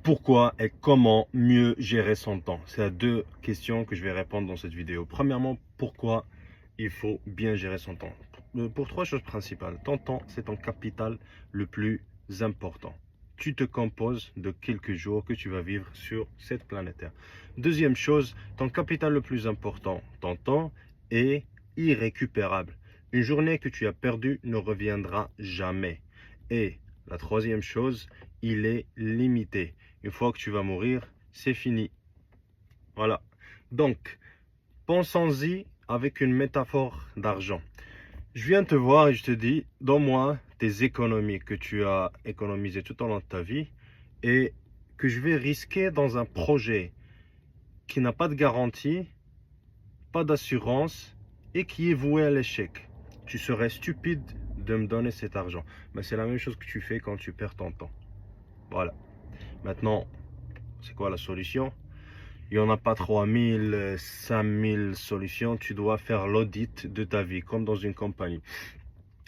Pourquoi et comment mieux gérer son temps? C'est à deux questions que je vais répondre dans cette vidéo. Premièrement, pourquoi il faut bien gérer son temps? Pour trois choses principales. Ton temps, c'est ton capital le plus important. Tu te composes de quelques jours que tu vas vivre sur cette planète Terre. Deuxième chose, ton capital le plus important, ton temps, est irrécupérable. Une journée que tu as perdue ne reviendra jamais. Et la troisième chose, il est limité. Une fois que tu vas mourir, c'est fini. Voilà. Donc, pensons-y avec une métaphore d'argent. Je viens te voir et je te dis, donne-moi tes économies que tu as économisées tout au long de ta vie et que je vais risquer dans un projet qui n'a pas de garantie, pas d'assurance et qui est voué à l'échec. Tu serais stupide de me donner cet argent. Mais c'est la même chose que tu fais quand tu perds ton temps. Voilà. Maintenant, c'est quoi la solution? Il n'y en a pas 3000, 5000 solutions. Tu dois faire l'audit de ta vie, comme dans une compagnie.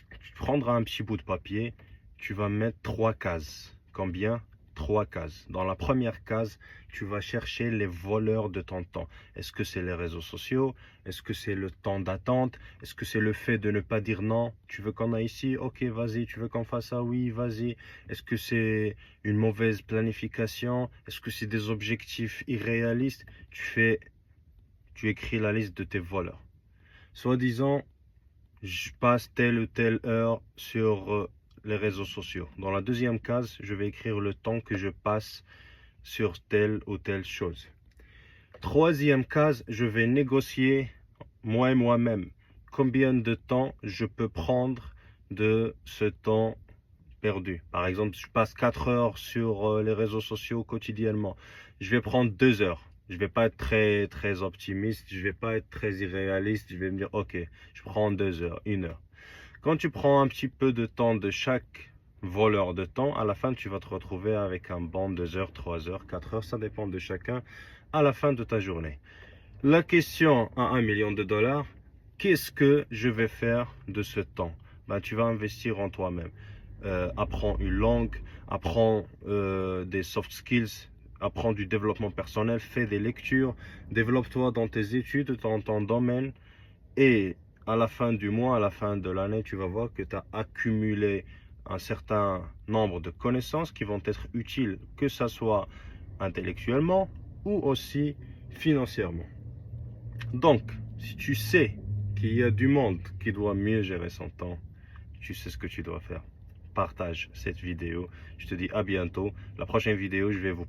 Tu prendras un petit bout de papier, tu vas mettre 3 cases. Combien? 3 cases. Dans la première case, tu vas chercher les voleurs de ton temps. Est-ce que c'est les réseaux sociaux? Est-ce que c'est le temps d'attente? Est-ce que c'est le fait de ne pas dire non? Tu veux qu'on aille ici? Ok, vas-y. Tu veux qu'on fasse ça? Oui, vas-y. Est-ce que c'est une mauvaise planification? Est-ce que c'est des objectifs irréalistes? Tu écris la liste de tes voleurs. Soi-disant, je passe telle ou telle heure sur les réseaux sociaux. Dans la deuxième case, je vais écrire le temps que je passe sur telle ou telle chose. Troisième case, je vais négocier moi et moi-même combien de temps je peux prendre de ce temps perdu. Par exemple, je passe 4 heures sur les réseaux sociaux quotidiennement. Je vais prendre 2 heures. Je vais pas être très optimiste, je vais pas être très irréaliste, je vais me dire ok, je prends 2 heures, 1 heure. Quand tu prends un petit peu de temps de chaque voleur de temps, à la fin tu vas te retrouver avec un bon 2 heures, 3 heures, 4 heures, ça dépend de chacun à la fin de ta journée. La question à 1 million de dollars, qu'est-ce que je vais faire de ce temps? Ben, tu vas investir en toi-même. Apprends une langue, apprends des soft skills, apprends du développement personnel, fais des lectures, développe-toi dans tes études, dans ton domaine et à la fin du mois, à la fin de l'année, tu vas voir que tu as accumulé un certain nombre de connaissances qui vont être utiles, que ce soit intellectuellement ou aussi financièrement. Donc, si tu sais qu'il y a du monde qui doit mieux gérer son temps, tu sais ce que tu dois faire. Partage cette vidéo. Je te dis à bientôt. La prochaine vidéo, je vais vous